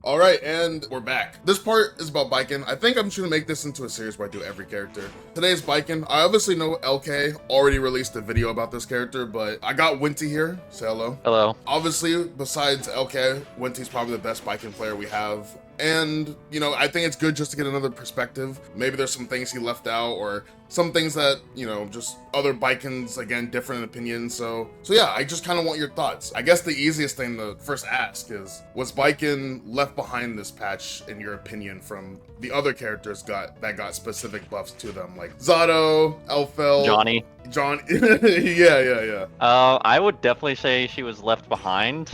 All right, and we're back. This part is about Baiken. I think I'm just gonna make this into a series where I do every character. Today is Baiken. I obviously know LK already released a video about this character, but I got Winty here. Say hello. Hello. Obviously, besides LK, Winty's probably the best Baiken player we have. And, you know, I think it's good just to get another perspective. Maybe there's some things he left out or some things that, you know, just other Baikens, again, different opinions. So yeah, I just kind of want your thoughts. I guess the easiest thing to first ask is, was Baiken left behind this patch, in your opinion, from the other characters that got specific buffs to them, like Zato, Elfel, Johnny. yeah. I would definitely say she was left behind.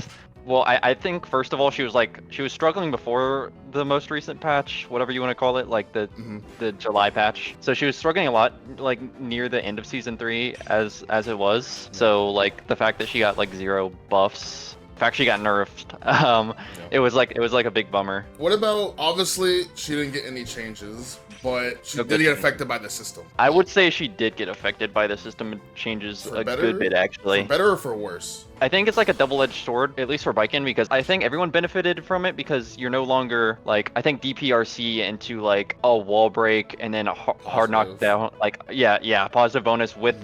Well, I think first of all she was struggling before the most recent patch, whatever you want to call it, like the July patch. So she was struggling a lot, like near the end of season 3 as it was. So like the fact that she got like 0 buffs, in fact she got nerfed. It was like a big bummer. What about, obviously she didn't get any changes, but she did get affected by the system. I would say she did get affected by the system changes a good bit, actually. For better or for worse? I think it's like a double-edged sword, at least for Baiken, because I think everyone benefited from it because you're no longer, like, I think DPRC into, like, a wall break and then a hard knockdown, like, yeah, positive bonus with,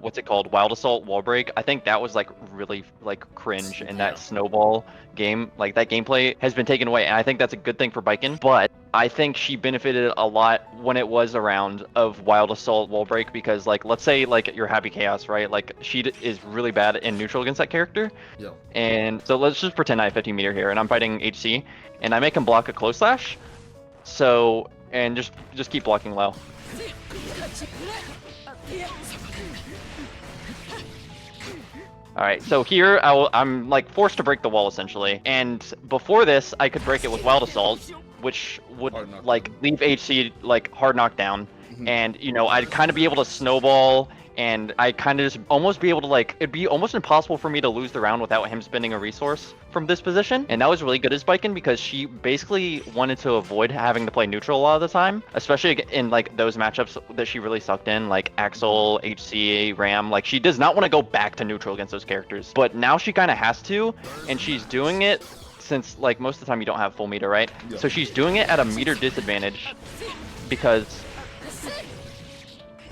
what's it called, Wild Assault wall break. I think that was, like, really, like, cringe, and that snowball game, like, that gameplay has been taken away, and I think that's a good thing for Baiken, but I think she benefited a lot when it was around of Wild Assault wall break, because, like, let's say, like, you're Happy Chaos, right? Like, she is really bad in neutral against that character. Yeah. And so let's just pretend I have 50 meter here and I'm fighting HC and I make him block a close slash. So, and just keep blocking low. Alright, so here I'm like forced to break the wall essentially. And before this, I could break it with Wild Assault, which would like leave HC like hard knockdown. And, you know, I'd kind of be able to snowball, and I kind of just almost be able to, like, it'd be almost impossible for me to lose the round without him spending a resource from this position. And that was really good as Baiken because she basically wanted to avoid having to play neutral a lot of the time, especially in, like, those matchups that she really sucked in, like Axel, HC, Ram. Like, she does not want to go back to neutral against those characters. But now she kind of has to, and she's doing it since, like, most of the time you don't have full meter, right? Yeah. So she's doing it at a meter disadvantage because...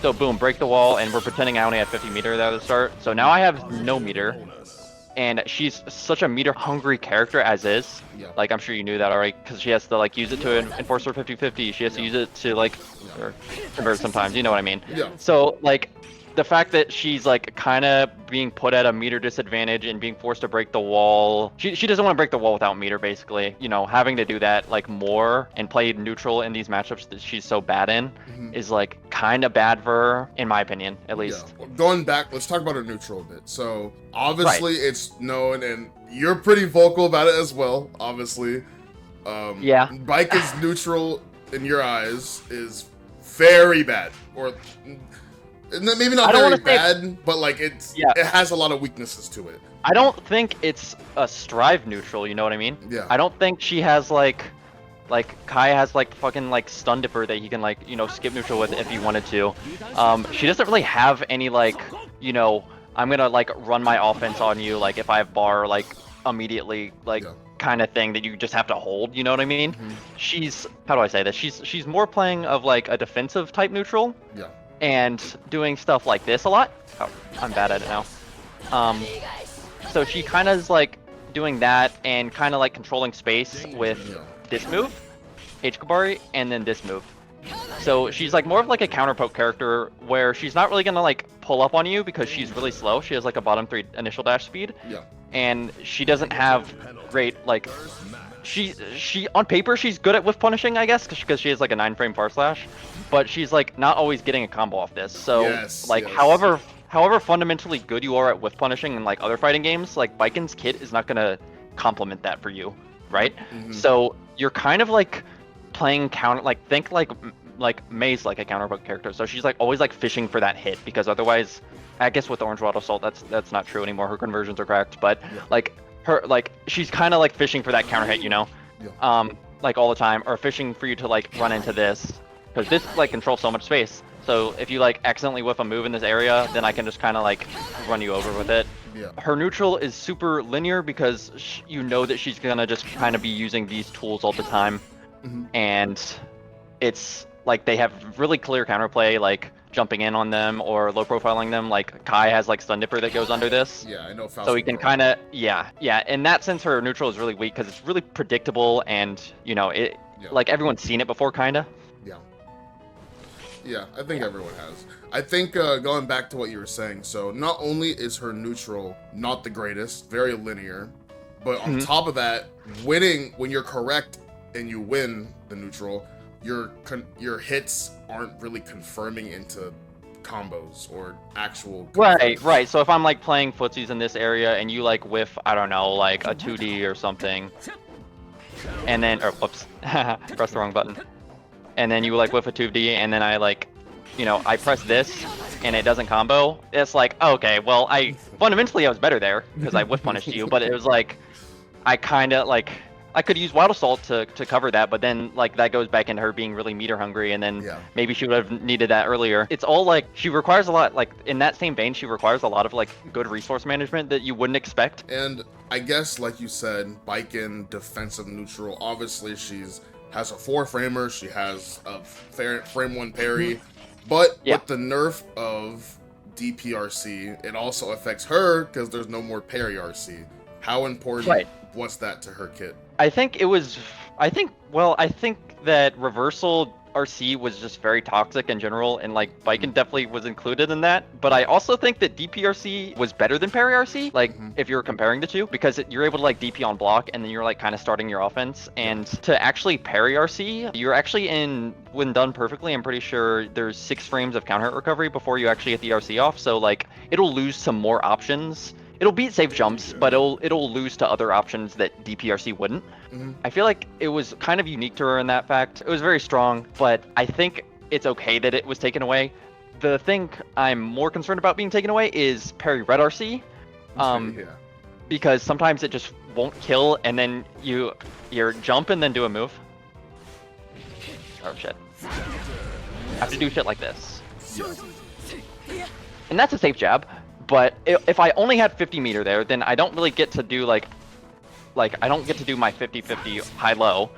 So boom, break the wall, and we're pretending I only had 50 meter at the start. So now I have no meter, and she's such a meter hungry character as is. Yeah. Like, I'm sure you knew that already, because she has to, like, use it to enforce her 50-50. She has to use it to, like, or convert sometimes, you know what I mean? Yeah. So, like, the fact that she's, like, kind of being put at a meter disadvantage and being forced to break the wall. She doesn't want to break the wall without meter, basically. You know, having to do that, like, more and play neutral in these matchups that she's so bad in is, like, kind of bad for her, in my opinion, at least. Yeah. Going back, let's talk about her neutral a bit. So, obviously, it's known, and you're pretty vocal about it as well, obviously. Yeah. Baiken's neutral, in your eyes, is very bad. Or... maybe not very bad, but like it has a lot of weaknesses to it. I don't think it's a strive neutral, you know what I mean? Yeah. I don't think she has like Kai has like fucking like stun dipper that he can like, you know, skip neutral with if he wanted to. She doesn't really have any like, you know, I'm gonna like run my offense on you like if I have bar like immediately like kind of thing that you just have to hold, you know what I mean? She's, how do I say this? She's more playing of like a defensive type neutral. Yeah. And doing stuff like this a lot. Oh, I'm bad at it now. So she kind of is like doing that and kind of like controlling space with this move, H-Kabari, and then this move. So she's like more of like a counterpoke character where she's not really gonna like pull up on you because she's really slow. She has like a bottom 3 initial dash speed. Yeah. And she doesn't have great like she on paper she's good at whiff punishing, I guess, because she has like a 9-frame far slash, but she's like not always getting a combo off this. So however fundamentally good you are at whiff punishing in like other fighting games, like Baiken's kit is not gonna complement that for you, right? So you're kind of like playing counter, like think like May's like a counterpoke character, so she's like always like fishing for that hit, because otherwise, I guess with Orange Wild Assault that's not true anymore. Her conversions are cracked, but like her like she's kind of like fishing for that counter hit, you know, like all the time, or fishing for you to like run into this, because this like controls so much space. So if you like accidentally whiff a move in this area, then I can just kind of like run you over with it. Yeah. Her neutral is super linear because you know that she's gonna just kind of be using these tools all the time, and it's like they have really clear counterplay, like jumping in on them or low profiling them. Like Kai has like Stun Dipper that goes under this. Yeah, I know. So he can kind of, yeah. In that sense, her neutral is really weak because it's really predictable, and you know it. Yeah. Like everyone's seen it before, kind of. Yeah. Yeah, I think everyone has. I think going back to what you were saying, so not only is her neutral not the greatest, very linear, but on top of that, winning when you're correct and you win the neutral, your hits aren't really confirming into combos or actual Right. So if I'm like playing footsies in this area and you like whiff, I don't know, like a 2D or something, and then, or whoops, press the wrong button, and then you like whiff a 2D, and then I like, you know, I press this and it doesn't combo. It's like, okay, well, fundamentally I was better there because I whiff punished you, but it was like, I kind of like. I could use Wild Assault to cover that, but then like that goes back into her being really meter hungry, and then maybe she would have needed that earlier. It's all like she requires a lot, like in that same vein, she requires a lot of like good resource management that you wouldn't expect. And I guess, like you said, Baiken defensive neutral. Obviously, has a 4-framer. She has a frame 1 parry, but with the nerf of DPRC, it also affects her because there's no more parry RC. How important was that to her kit? I think that reversal RC was just very toxic in general, and like Baiken definitely was included in that. But I also think that DPRC was better than parry RC, like if you're comparing the two, because you're able to like DP on block, and then you're like kind of starting your offense. And to actually parry RC, you're actually when done perfectly, I'm pretty sure there's 6 frames of counter hit recovery before you actually get the RC off. So like it'll lose some more options. It'll beat safe jumps, but it'll lose to other options that DPRC wouldn't. I feel like it was kind of unique to her in that fact. It was very strong, but I think it's okay that it was taken away. The thing I'm more concerned about being taken away is parry red RC, because sometimes it just won't kill, and then you're jump and then do a move. Oh shit! I have to do shit like this, and that's a safe jab. But if I only had 50 meter there, then I don't really get to do like I don't get to do my 50-50 high-low.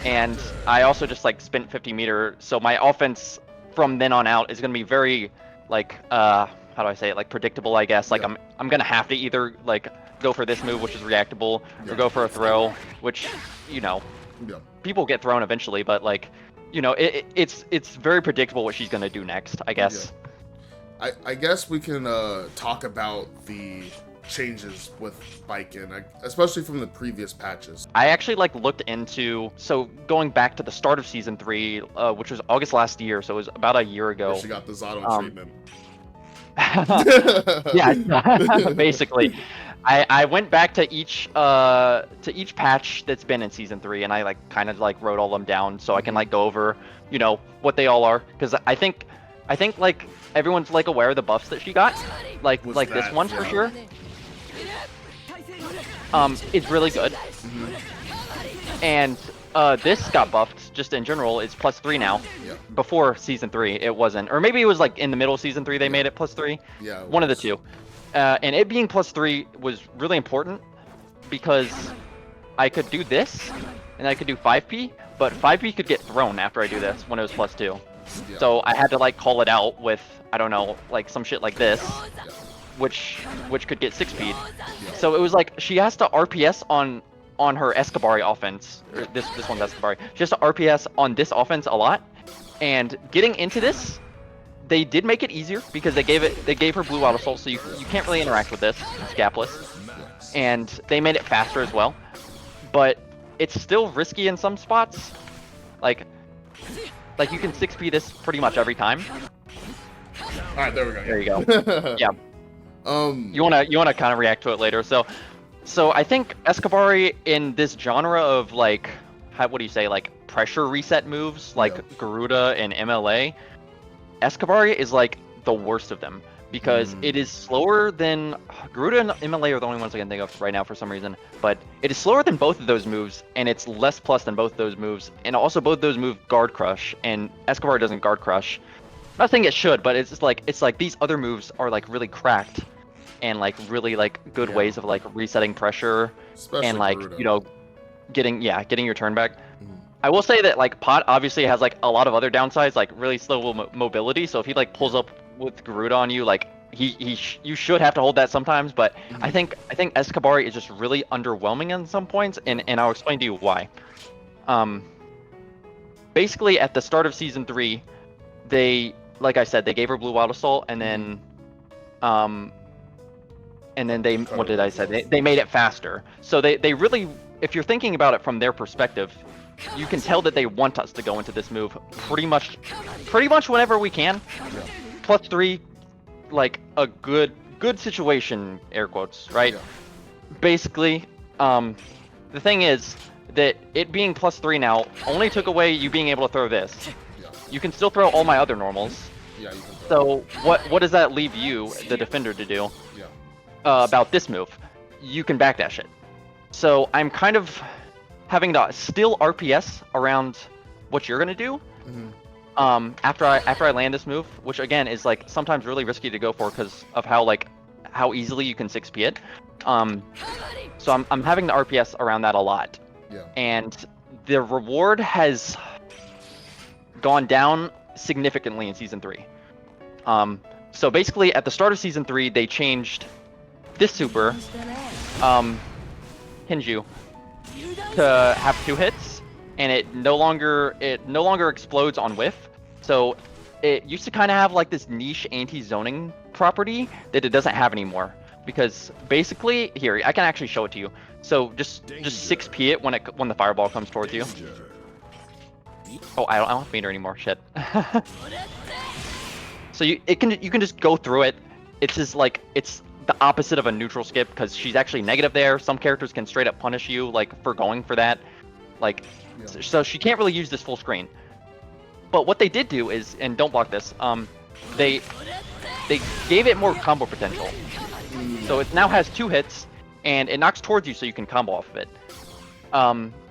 And I also just like spent 50 meter, so my offense from then on out is gonna be very like how do I say it, like predictable, I guess. Like I'm gonna have to either like go for this move, which is reactable, or go for a throw, which, you know, people get thrown eventually, but like, you know, it's very predictable what she's gonna do next, I guess. I guess we can talk about the changes with Baiken, especially from the previous patches. I actually like looked into, so going back to the start of season 3, which was August last year, so it was about a year ago. She got the Zato treatment. Yeah, basically. I went back to each patch that's been in season 3, and I like kind of like wrote all them down so I can like go over, you know, what they all are, because I think like everyone's like aware of the buffs that she got, like this one for sure. It's really good. And this got buffed just in general. It's +3 now. Before season 3 it wasn't, or maybe it was like in the middle of season 3 they made it +3. One of the two. And it being +3 was really important because I could do this and I could do 5p, but 5p could get thrown after I do this when it was +2. So I had to like call it out with, I don't know, like some shit like this, which could get 6p. So it was like she has to RPS on her Escabari offense. Or this one's Escabari. She has to RPS on this offense a lot, and getting into this, they did make it easier because they gave her blue Wild Assault, so you can't really interact with this. It's gapless, and they made it faster as well. But it's still risky in some spots, like you can 6p this pretty much every time. All right, there we go. There you go. Yeah. You wanna kind of react to it later. So I think Escabari in this genre of like, what do you say, like pressure reset moves like Garuda and MLA, Escabari is like the worst of them because it is slower than Garuda and Immolate are the only ones I can think of right now for some reason. But it is slower than both of those moves, and it's less plus than both of those moves. And also both of those move guard crush, and Escobar doesn't guard crush. I'm not saying it should, but it's like these other moves are like really cracked, and like really like good ways of like resetting pressure, Especially and like Garuda. getting your turn back. I will say that like Pot obviously has like a lot of other downsides, like really slow mobility. So if he like pulls up with Garuda on you, like you should have to hold that sometimes. But I think Escobar is just really underwhelming in some points, and I'll explain to you why. Basically at the start of season 3, they, like I said, they gave her Blue Wild Assault, and then they, what did I say? They made it faster. So they really, if you're thinking about it from their perspective, you can tell that they want us to go into this move pretty much whenever we can. +3, like a good situation, air quotes, right? Basically, the thing is that it being +3 now only took away you being able to throw this. You can still throw all my other normals. Yeah, you can So what does that leave you, the defender, to do? About this move? You can backdash it. So I'm kind of having to still RPS around what you're gonna do. After I land this move, which again is like sometimes really risky to go for because of how easily you can 6p it. So I'm having to RPS around that a lot. And the reward has gone down significantly in season 3. So basically at the start of season 3 they changed this super, Hinju, to have 2 hits, and it no longer explodes on whiff. So it used to kind of have like this niche anti-zoning property that it doesn't have anymore, because basically here I can actually show it to you. So just 6p it when the fireball comes towards you. Oh, I don't have meter anymore. Shit. So you can just go through it. It's just like it's the opposite of a neutral skip because she's actually negative there. Some characters can straight up punish you like for going for that. Like, so she can't really use this full screen. But what they did do is, and don't block this, they gave it more combo potential. So it now has 2 hits, and it knocks towards you so you can combo off of it.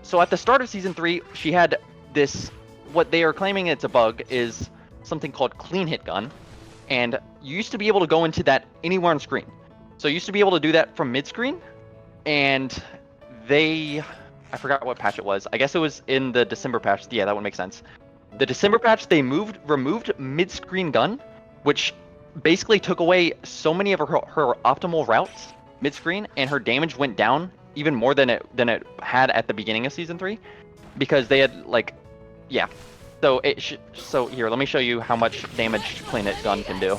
So at the start of season 3, she had this, what they are claiming it's a bug, is something called clean hit gun. And you used to be able to go into that anywhere on screen. So you used to be able to do that from mid-screen, and I forgot what patch it was. I guess it was in the December patch. Yeah, that would make sense. The December patch, they removed mid-screen gun, which basically took away so many of her optimal routes mid-screen, and her damage went down even more than it had at the beginning of season 3, because they had like, yeah. So so here, let me show you how much damage clean hit gun can do.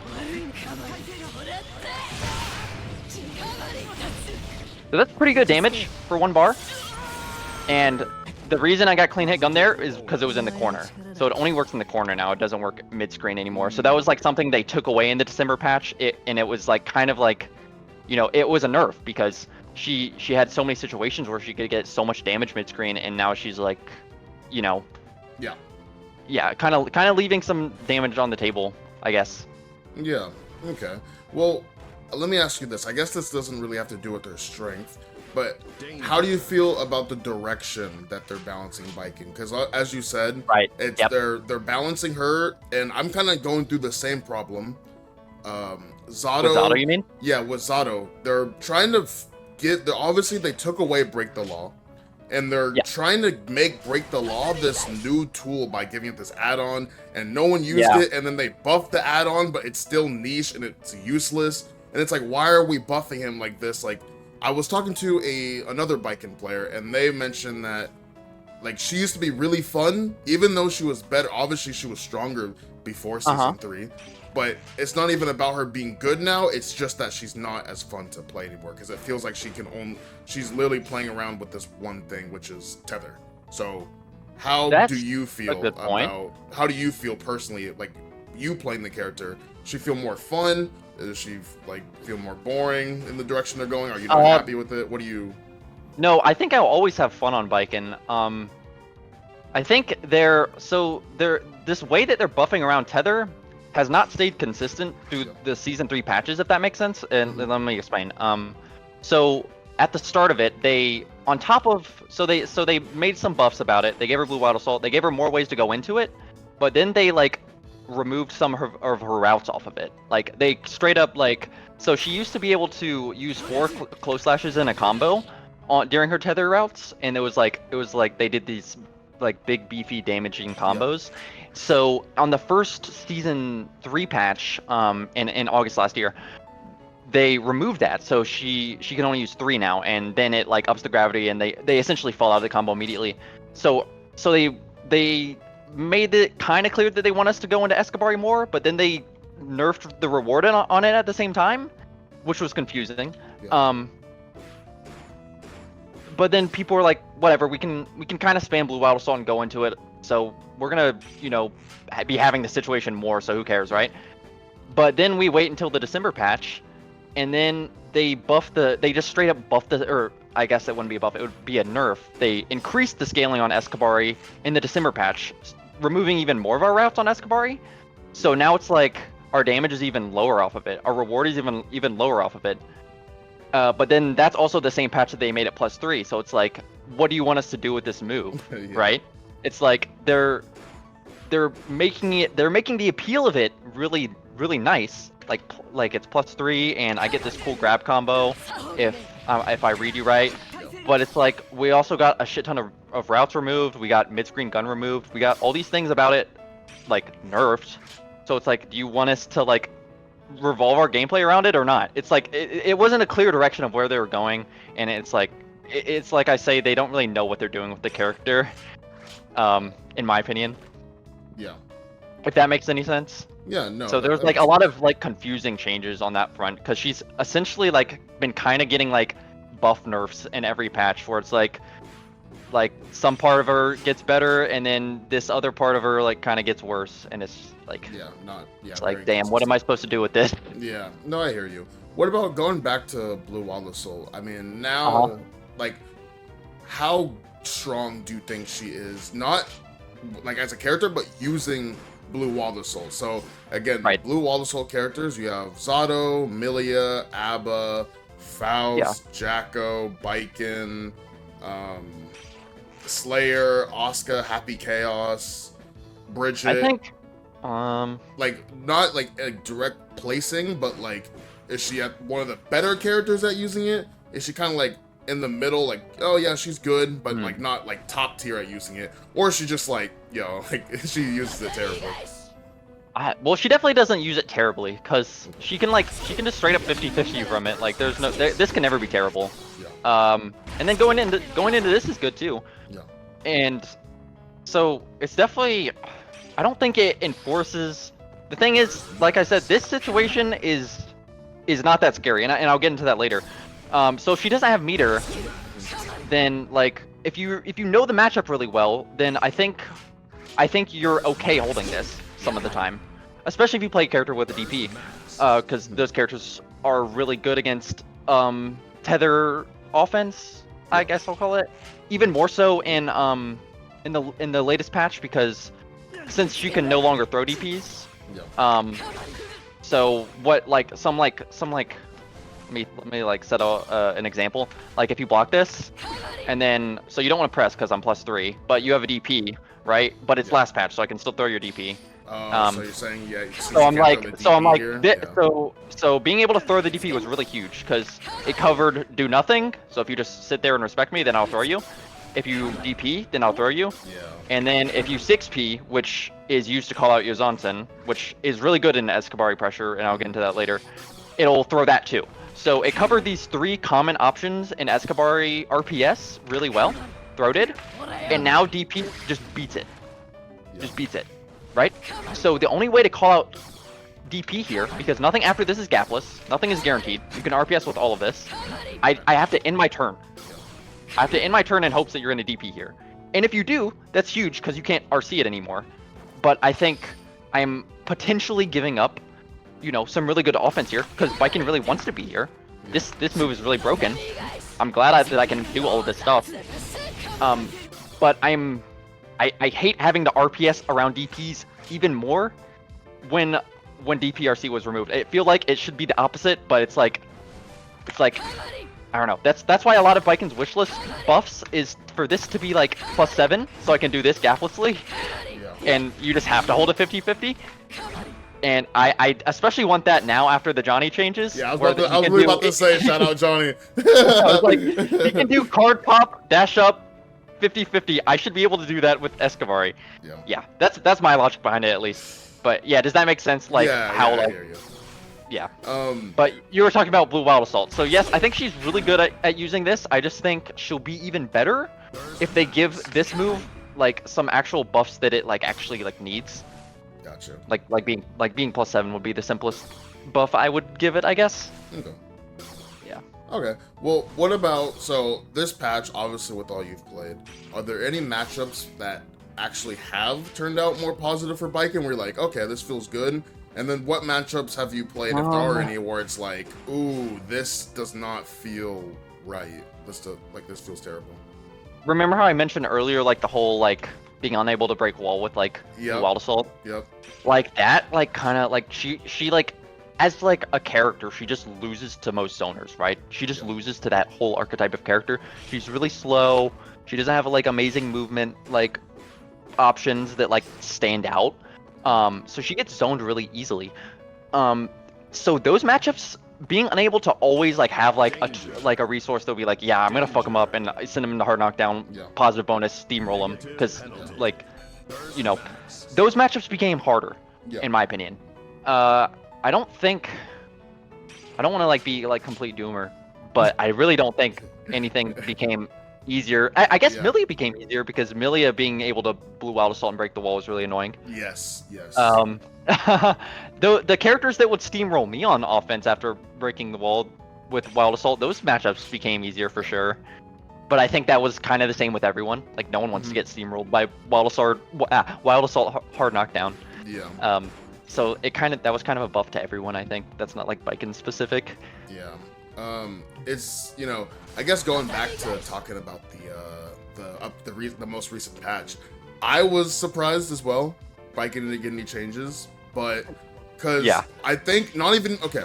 So that's pretty good damage for 1 bar. And the reason I got clean hit gun there is because it was in the corner. So it only works in the corner now. It doesn't work mid-screen anymore. So that was like something they took away in the December patch. And it was like kind of like, you know, it was a nerf because she had so many situations where she could get so much damage mid-screen, and now she's like, you know, yeah, kind of leaving some damage on the table, I guess. Yeah. Okay. Well, let me ask you this. I guess this doesn't really have to do with their strength, but how do you feel about the direction that they're balancing Baiken? Because as you said, right, it's they're balancing her, and I'm kind of going through the same problem. Zato. With Zato, you mean? Yeah, with Zato, they're trying to obviously they took away Break the Law. And they're trying to make Break the Law this new tool by giving it this add-on, and no one used it, and then they buffed the add-on, but it's still niche and it's useless. And it's like, why are we buffing him like this? Like, I was talking to another Baiken player, and they mentioned that like she used to be really fun, even though she was better. Obviously, she was stronger before season 3. But it's not even about her being good now. It's just that she's not as fun to play anymore because it feels like she's literally playing around with this one thing, which is tether. So how do you feel personally, like you playing the character? Does she feel more fun? Does she like feel more boring in the direction they're going? Are you not happy with it? What do you? No, I think I'll always have fun on Baiken. I think this way that they're buffing around tether has not stayed consistent through the season 3 patches, if that makes sense. And let me explain. So at the start of it, they they made some buffs about it. They gave her Blue Wild Assault. They gave her more ways to go into it, but then they like removed some of her routes off of it. Like they straight up like, so she used to be able to use 4 close slashes in a combo during her tether routes, and it was like they did these like big beefy damaging combos. So on the first season 3 patch in August last year, they removed that, so she can only use 3 now, and then it like ups the gravity, and they essentially fall out of the combo immediately. So they made it kind of clear that they want us to go into Escabari more, but then they nerfed the reward on it at the same time, which was confusing. But then people were like, whatever, we can kind of spam Blue Wild Assault and go into it, so we're gonna, you know, be having the situation more, so who cares, right? But then we wait until the December patch, and then they just straight up buffed the, or I guess it wouldn't be a buff, it would be a nerf. They increased the scaling on Escabari in the December patch, removing even more of our routes on Escabari. So now it's like our damage is even lower off of it, our reward is even lower off of it. But then that's also the same patch that they made it +3. So it's like, what do you want us to do with this move, right? It's like they're making the appeal of it really nice. Like it's +3, and I get this cool grab combo if I read you right. But it's like we also got a shit ton of routes removed. We got mid-screen gun removed. We got all these things about it like nerfed. So it's like, do you want us to like revolve our gameplay around it or not? It's like it wasn't a clear direction of where they were going, and it's like I say, they don't really know what they're doing with the character, in my opinion. Yeah. If that makes any sense. Yeah, no. So there's like a lot of like confusing changes on that front, because she's essentially like been kind of getting like buff nerfs in every patch, where it's like some part of her gets better, and then this other part of her like kind of gets worse, and it's like it's like, damn, what am I supposed to do with this? Yeah, no, I hear you. What about going back to Blue Wild Assault? I mean, now like, how strong do you think she is? Not like as a character, but using Blue Wild Assault. So again, Blue Wild Assault characters, you have Zato, Milia, Abba, Faust, Jacko, Baiken, Slayer, Asuka, Happy Chaos, Bridget. I think like, not like a direct placing, but like, is she at one of the better characters at using it? Is she kind of like in the middle, like, oh yeah, she's good, but like not like top tier at using it? Or is she just like, yo, like she uses it terribly? Well, she definitely doesn't use it terribly, because she can just straight up 50-50 from it. Like there's no, this can never be terrible. And then going into this is good too. And so it's definitely, I don't think it enforces. The thing is, like I said, this situation is not that scary, and I'll get into that later. So if she doesn't have meter, then like if you know the matchup really well, then I think you're okay holding this some of the time, especially if you play a character with a DP, because those characters are really good against tether offense, I guess I'll call it. Even more so in the latest patch, because since you can no longer throw DPs, so what, like some let me like set an example. Like if you block this, and then so you don't want to press because I'm +3, but you have a DP, right? But it's last patch, so I can still throw your DP. So you're saying so being able to throw the DP was really huge, because it covered do nothing. So if you just sit there and respect me, then I'll throw you. If you DP, then I'll throw you. And then if you 6P, which is used to call out your Zonsen, which is really good in Escabari pressure, and I'll get into that later, it'll throw that too. So it covered these 3 common options in Escabari RPS really well, throated, and now DP just beats it. Just beats it, right? So the only way to call out DP here, because nothing after this is gapless, nothing is guaranteed, you can RPS with all of this, I have to end my turn. I have to end my turn in hopes that you're in a DP here. And if you do, that's huge, because you can't RC it anymore. But I think I'm potentially giving up, you know, some really good offense here, because Baiken really wants to be here. This move is really broken. I'm glad that I can do all of this stuff. But I hate having the RPS around DPs even more when when DPRC was removed. I feel like it should be the opposite, but it's like I don't know. That's why a lot of Baiken's wishlist buffs is for this to be like +7, so I can do this gaplessly, and you just have to hold a 50-50. And I especially want that now after the Johnny changes. Yeah, I was really about to say shout out Johnny. I was like, you can do card pop, dash up, 50-50. I should be able to do that with Escovari. Yeah, that's my logic behind it at least. But yeah, does that make sense? Like how I like hear you. yeah. But you were talking about Blue Wild Assault. So yes, I think she's really good at using this. I just think she'll be even better if they give this move like some actual buffs that it like actually like needs. Gotcha. Like being +7 would be the simplest buff I would give it, I guess. Okay. Yeah. Okay. Well, what about so this patch? Obviously, with all you've played, are there any matchups that actually have turned out more positive for Baiken? Where you're like, okay, this feels good. And then what matchups have you played, if there are any, where it's like, ooh, this does not feel right. This feels terrible. Remember how I mentioned earlier, like the whole like being unable to break wall with like Wild Assault? Yep. Like that, like kind of like she like as like a character, she just loses to most zoners, right? She just loses to that whole archetype of character. She's really slow. She doesn't have like amazing movement like options that like stand out. So she gets zoned really easily. So those matchups, being unable to always like have like a resource that'll be like, yeah, I'm gonna fuck him up and send him into hard knockdown, positive bonus, steamroll him, because like, you know, those matchups became harder, in my opinion. I don't want to like be like complete doomer, but I really don't think anything became easier. I guess Millia became easier because Millia being able to Blue Wild Assault and break the wall was really annoying. Yes. The characters that would steamroll me on offense after breaking the wall with Wild Assault, those matchups became easier for sure. But I think that was kind of the same with everyone. Like no one wants to get steamrolled by Wild Assault hard knockdown. Yeah. So that was kind of a buff to everyone. I think that's not like Baiken specific. Yeah. It's, you know, I guess going back to talking about the most recent patch, I was surprised as well. Baiken didn't get any changes, but because I think not even okay.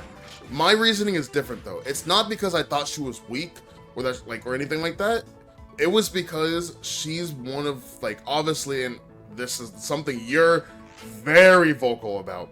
My reasoning is different though. It's not because I thought she was weak or anything like that. It was because she's one of like obviously, and this is something you're very vocal about.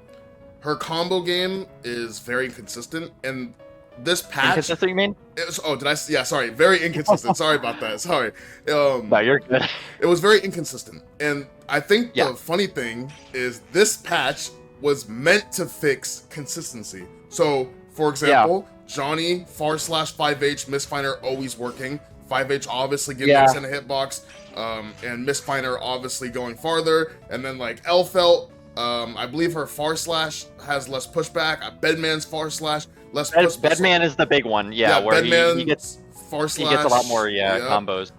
Her combo game is very inconsistent, and this patch. Inconsistent, you mean? Sorry, very inconsistent. Sorry about that. Sorry. No, you're good. It was very inconsistent, and I think the funny thing is this patch was meant to fix consistency. So, for example, Johnny /5H Mistfinder always working. 5H obviously getting extended hitbox, and Mistfinder obviously going farther, and then like Elfelt, I believe her // has less pushback. Bedman's // less pushback. Bedman is the big one, where he gets // he gets a lot more combos.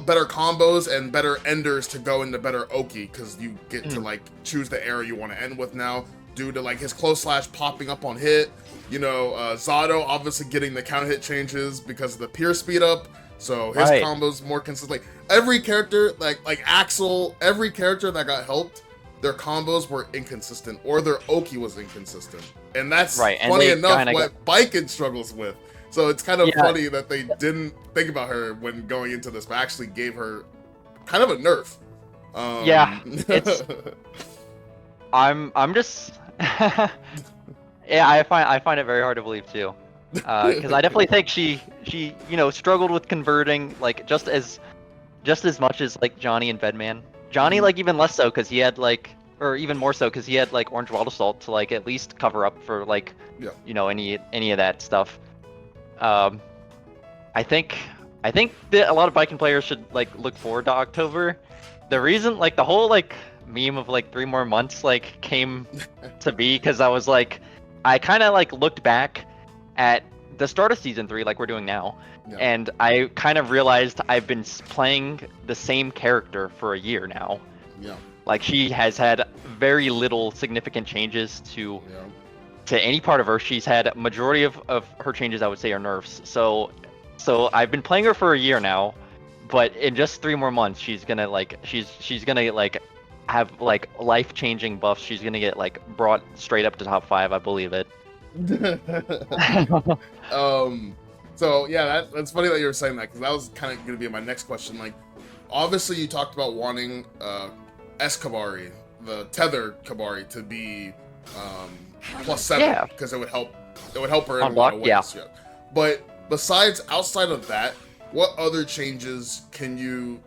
Better combos and better enders to go into better Oki, because you get to like choose the area you want to end with now due to like his close slash popping up on hit. You know, Zato obviously getting the counter hit changes because of the Pierce speed up, so his combos more consistent. Like every character, like Axel, every character that got helped, their combos were inconsistent or their Oki was inconsistent, and that's funny enough what Baiken struggles with. So it's kind of funny that they didn't think about her when going into this, but actually gave her kind of a nerf. It's. I'm just. I find it very hard to believe too, because I definitely think she struggled with converting like just as much as like Johnny and Bedman. Johnny like even less so because he had like, or even more so because he had like Orange Wild Assault to like at least cover up for like any of that stuff. I think that a lot of Baiken players should like look forward to October. The reason like the whole like meme of like 3 more months like came to be because I was like, I kind of like looked back at the start of season 3 like we're doing now, and I kind of realized I've been playing the same character for a year now. Like she has had very little significant changes to any part of her. She's had majority of her changes I would say are nerfs. So I've been playing her for a year now, but in just 3 more months she's gonna like have like life-changing buffs. She's gonna get like brought straight up to top 5. I believe it. So yeah, that's funny that you were saying that, because that was kind of gonna be my next question. Like, obviously you talked about wanting S Kabari, the tether Kabari, to be +7, because it would help her in a lot of ways. Yeah. But besides, outside of that, what other changes can you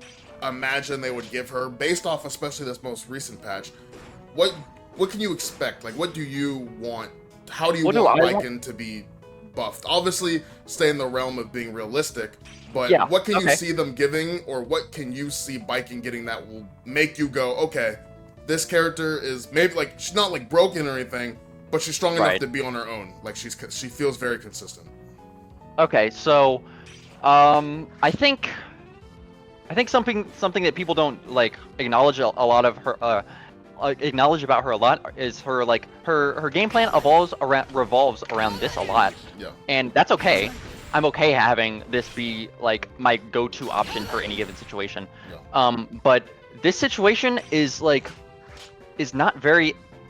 imagine they would give her based off, especially this most recent patch? What can you expect? Like, what do you want? How do you want Baiken to be buffed? Obviously, stay in the realm of being realistic, but what can you see them giving, or what can you see Baiken getting that will make you go, okay, this character is maybe, like, she's not like broken or anything, but she's strong enough to be on her own. Like, she feels very consistent. Okay, so I think something that people don't like acknowledge a lot of her acknowledge about her a lot is her like her game plan revolves around this a lot. Yeah. And that's okay. I'm okay having this be like my go-to option for any given situation. Yeah. But this situation is like not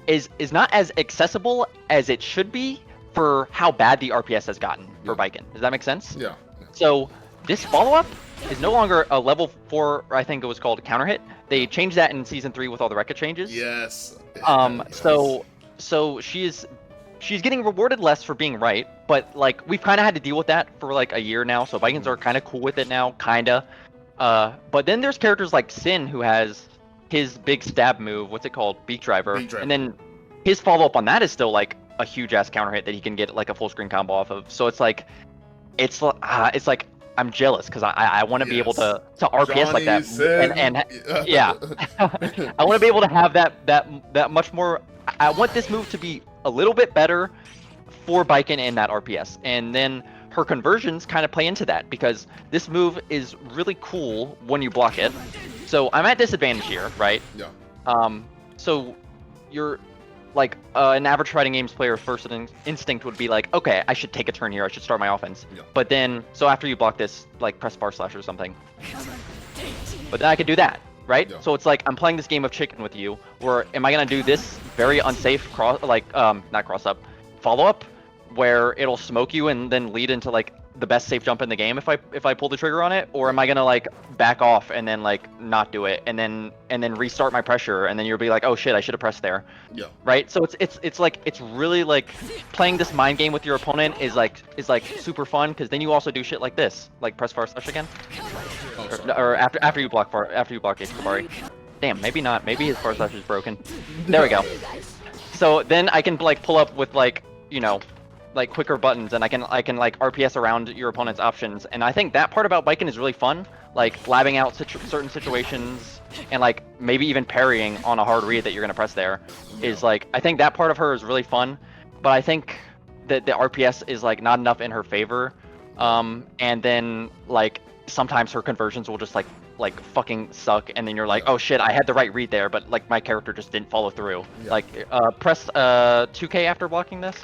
as accessible as it should be for how bad the RPS has gotten for Baiken. Does that make sense? Yeah. So this follow-up is no longer a level 4, I think it was called, counter hit. They changed that in season 3 with all the Rekka changes. Yes. Yes. So she's getting rewarded less for being right, but like we've kind of had to deal with that for like a year now. So Baikens are kind of cool with it now, kinda. But then there's characters like Sin, who has his big stab move. What's it called? Beak driver. And then his follow-up on that is still like a huge ass counter hit that he can get like a full screen combo off of. So it's like I'm jealous because I want to be able to RPS like that, and yeah, I want to be able to have that much more. I want this move to be a little bit better for Baiken and that RPS, and then her conversions kind of play into that because this move is really cool when you block it. So I'm at disadvantage here, right? Yeah. So you're like an average fighting games player first instinct would be like, okay, I should take a turn here, I should start my offense. Yeah. But then, so after you block this, like press bar slash or something. But then I could do that, right? Yeah. So it's like I'm playing this game of chicken with you, where am I gonna do this very unsafe not cross up, follow up, where it'll smoke you and then lead into like the best safe jump in the game if I pull the trigger on it, or am I gonna like back off and then like not do it and then restart my pressure and then you'll be like, oh shit, I should have pressed there. Yeah. Right. So it's really like playing this mind game with your opponent is like super fun, because then you also do shit like this, like press far slash again, or after you block H Kabari. Damn, maybe not. Maybe his far slash is broken. There we go. So then I can like pull up with like, you know, like quicker buttons, and I can like RPS around your opponent's options, and I think that part about Baiken is really fun, like labbing out certain situations and like maybe even parrying on a hard read that you're gonna press there is like, I think that part of her is really fun, but I think that the RPS is like not enough in her favor, and then like sometimes her conversions will just like fucking suck, and then you're like, oh shit, I had the right read there, but like my character just didn't follow through. Yeah. Like press 2K after blocking this.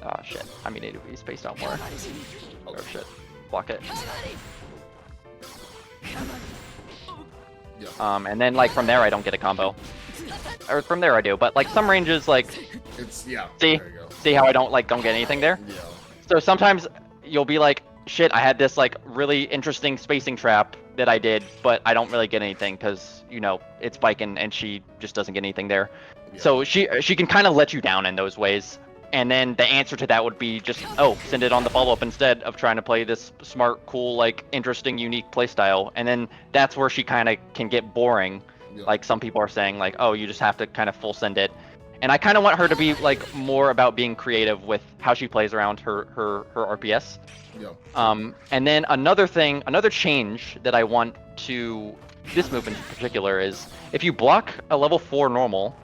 Oh shit, I mean, need to be spaced out more. Oh shit, block it. Yeah. And then like from there I don't get a combo. Or from there I do, but like some ranges like... It's, yeah, see how I don't get anything there? Yeah. So sometimes you'll be like, shit, I had this like really interesting spacing trap that I did, but I don't really get anything because, you know, it's Baiken and she just doesn't get anything there. Yeah. So she can kind of let you down in those ways. And then the answer to that would be just, oh, send it on the follow-up instead of trying to play this smart, cool, like, interesting, unique playstyle. And then that's where she kind of can get boring. Yeah. Like some people are saying, like, oh, you just have to kind of full send it. And I kind of want her to be, like, more about being creative with how she plays around her RPS. Yeah. And then another change that I want to this move in particular is if you block a level 4 normal,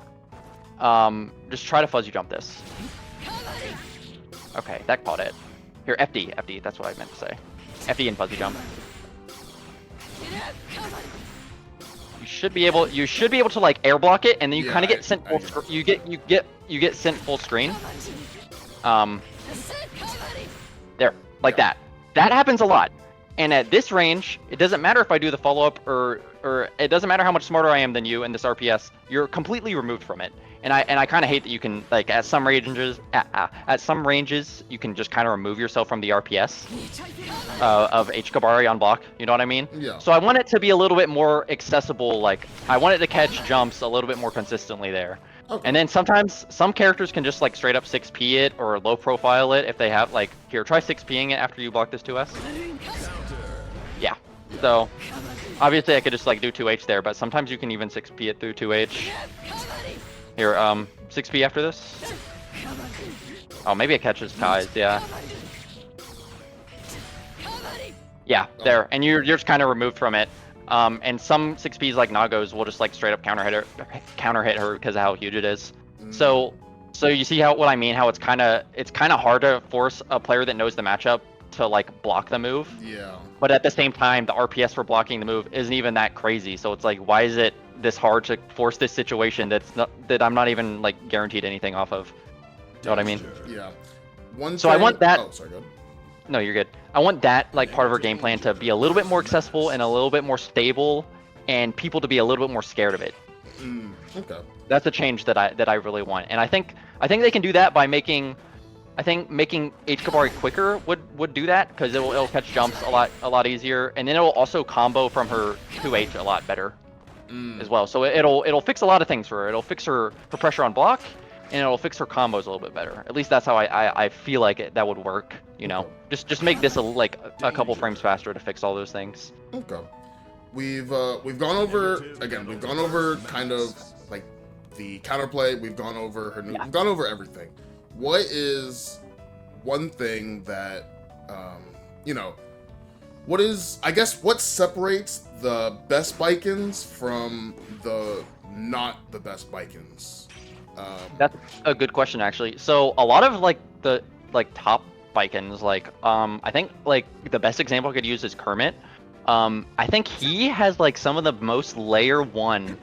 just try to fuzzy jump this. Okay, that caught it. Here, FD, that's what I meant to say. FD and fuzzy jump. You should be able to like air block it, and then you kind of get sent full you get sent full screen. There, like that. That happens a lot. And at this range, it doesn't matter if I do the follow-up or it doesn't matter how much smarter I am than you in this RPS. You're completely removed from it. And I kind of hate that you can, like, at some ranges you can just kind of remove yourself from the RPS of H-Kabari on block. You know what I mean? Yeah. So I want it to be a little bit more accessible. Like, I want it to catch jumps a little bit more consistently there. Okay. And then sometimes some characters can just like straight up 6p it or low profile it if they have like, here, try 6ping it after you block this 2S. Yeah. So obviously I could just like do 2H there, but sometimes you can even 6p it through 2H. Here, 6p after this. Oh, maybe it catches ties, yeah. Yeah, there. And you're just kind of removed from it. And some 6Ps like Nagos will just like straight up counter hit her because of how huge it is. So you see what I mean? How it's kind of hard to force a player that knows the matchup to like block the move. Yeah. But at the same time, the RPS for blocking the move isn't even that crazy. So it's like, why is it this hard to force this situation that I'm not even like guaranteed anything off of? You know what I mean? Yeah. So I want that. Oh, sorry, go ahead. No, you're good. I want that like part of our game plan to be a little bit more accessible and a little bit more stable, and people to be a little bit more scared of it. Okay. That's a change that I really want, and I think they can do that by making H-Kabari quicker would do that, because it'll catch jumps a lot easier, and then it'll also combo from her 2H a lot better as well. So it'll fix a lot of things for her. It'll fix her pressure on block, and it'll fix her combos a little bit better. At least that's how I feel like that would work. You know, just make this a couple frames faster to fix all those things. Okay. We've gone over kind of like the counterplay. We've gone over her. We've gone over everything. What is one thing that what separates the best Baikens from the not the best Baikens? That's a good question, actually. So a lot of like the top Baikens, like I think like the best example I could use is Kermit. I think he has like some of the most layer 1,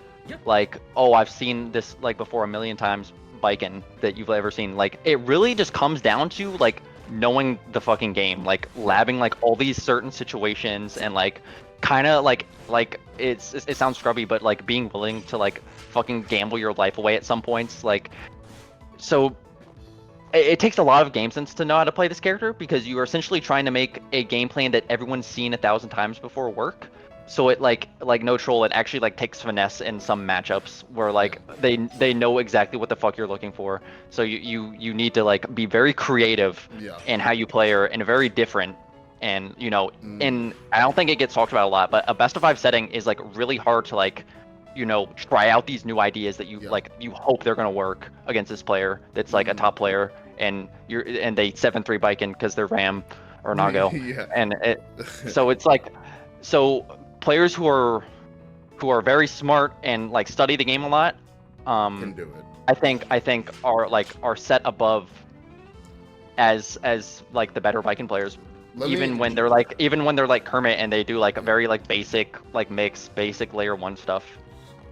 like, oh, I've seen this like before a million times Baiken that you've ever seen. Like, it really just comes down to like knowing the fucking game, like labbing like all these certain situations, and like kind of like it sounds scrubby, but like being willing to like fucking gamble your life away at some points. Like, so it takes a lot of game sense to know how to play this character, because you are essentially trying to make a game plan that everyone's seen 1,000 times before work. So it like no troll, it actually like takes finesse in some matchups where like they know exactly what the fuck you're looking for. So you need to like be very creative in how you play her, and very different. And and I don't think it gets talked about a lot, but a best of 5 setting is like really hard to like try out these new ideas that you hope they're gonna work against this player that's like a top player, and they 7-3 Baiken because they're Ram or Nago. And so it's like, so players who are very smart and like study the game a lot can do it. I think are set above as like the better Baiken players. Even when they're like Kermit and they do like a very like basic like basic layer 1 stuff.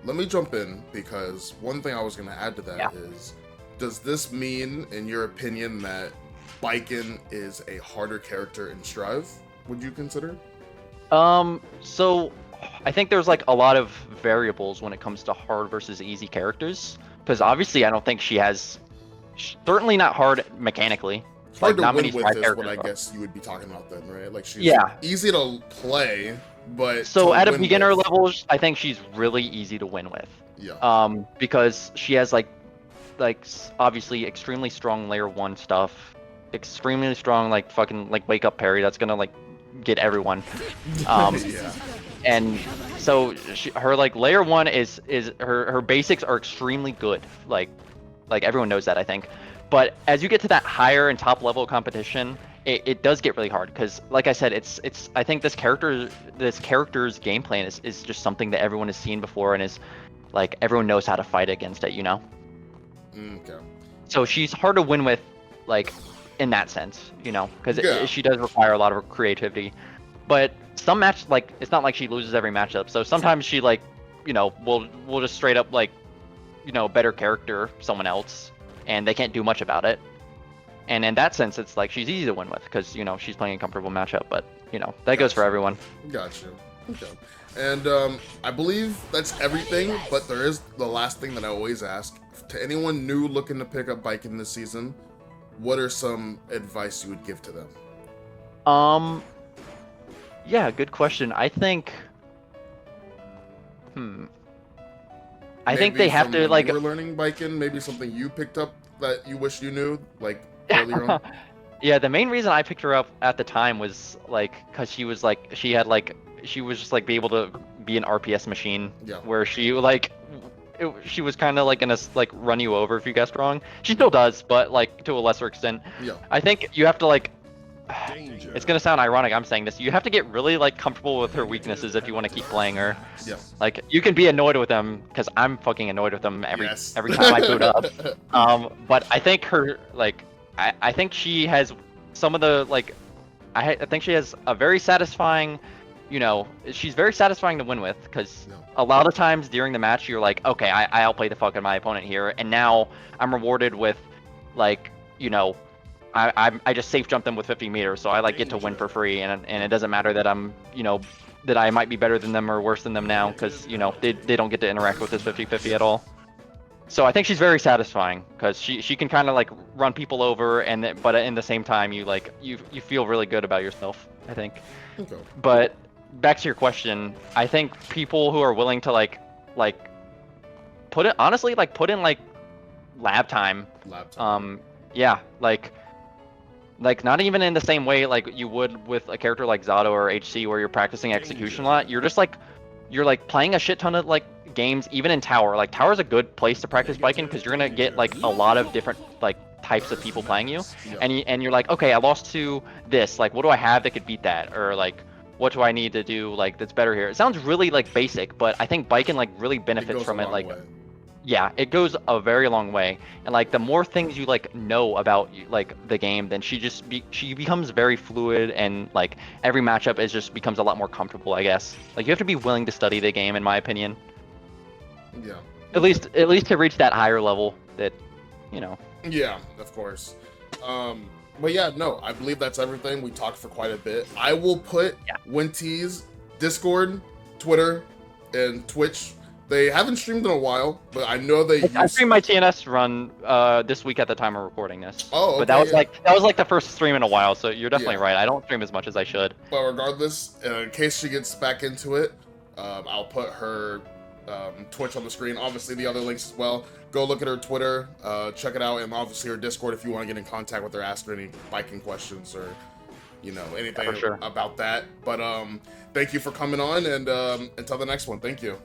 Let me jump in, because one thing I was going to add to that is, does this mean, in your opinion, that Baiken is a harder character in Strive? Would you consider? So I think there's like a lot of variables when it comes to hard versus easy characters, because obviously I don't think she has, certainly not hard mechanically. Hard like, to win with is what I guess you would be talking about then, right? Like, she's easy to play, but so at a beginner level, I think she's really easy to win with. Yeah. Because she has like obviously extremely strong layer 1 stuff, extremely strong like fucking like wake up parry that's gonna like get everyone. And so her like layer 1 is her basics are extremely good. Like everyone knows that, I think. But as you get to that higher and top level competition, it does get really hard, because like I said, it's I think this character's game plan is just something that everyone has seen before, and is like everyone knows how to fight against it, Okay. So she's hard to win with, like, in that sense, because she does require a lot of creativity. But some match, like, it's not like she loses every matchup. So sometimes she like, will just straight up like, better character someone else, and they can't do much about it. And in that sense, it's like she's easy to win with, because she's playing a comfortable matchup. But you know, that goes for everyone. Gotcha. Okay. And I believe that's everything, but there is the last thing that I always ask. To anyone new looking to pick up Baiken this season, what are some advice you would give to them? Yeah, good question. I think, I think they have to like. You were learning Baiken, maybe something you picked up that you wish you knew, like earlier on. Yeah, the main reason I picked her up at the time was like because she was like she was just like be able to be an RPS machine. Yeah. Where she like she was kind of like gonna like run you over if you guessed wrong. She still does, but like to a lesser extent. Yeah. I think you have to like. It's gonna sound ironic I'm saying this. You have to get really like comfortable with her weaknesses if you want to keep playing her. Yeah. Like you can be annoyed with them because I'm fucking annoyed with them every Yes. every time I boot up. But I think her like I think she has some of the like I think she has a very satisfying, you know, she's very satisfying to win with because a lot of times during the match you're like, okay, I outplay the fuck out of my opponent here, and now I'm rewarded with like, you know, I just safe jump them with 50 meters, so I like get to win for free, and it doesn't matter that I'm, you know, that I might be better than them or worse than them now because, you know, they don't get to interact with this 50-50 at all. So I think she's very satisfying because she can kind of like run people over, and but in the same time you like you feel really good about yourself, I think. Okay. But back to your question, I think people who are willing to like put it honestly like put in like lab time. Yeah, like not even in the same way like you would with a character like Zato or HC where you're practicing execution a lot. You're just like you're like playing a shit ton of like games even in tower. Like tower's a good place to practice Baiken because you're gonna get like a lot of different like types of people playing you, and you're like, okay, I lost to this, like what do I have that could beat that, or like what do I need to do like that's better here. It sounds really like basic, but I think Baiken like really benefits from it. Like yeah, it goes a very long way, and like the more things you like know about like the game, then she becomes very fluid, and like every matchup is just becomes a lot more comfortable, I guess. Like you have to be willing to study the game, in my opinion. Yeah. At least to reach that higher level that, you know. Yeah, of course. But yeah, no, I believe that's everything. We talked for quite a bit. I will put Winty's Discord, Twitter, and Twitch. They haven't streamed in a while, but I know I streamed my TNS run this week at the time of recording this. Oh, okay, but that was like the first stream in a while, so you're definitely right. I don't stream as much as I should. But regardless, in case she gets back into it, I'll put her Twitch on the screen. Obviously, the other links as well. Go look at her Twitter, check it out, and obviously her Discord if you want to get in contact with her, ask her any Baiken questions or, you know, anything about that. But thank you for coming on, and until the next one, thank you.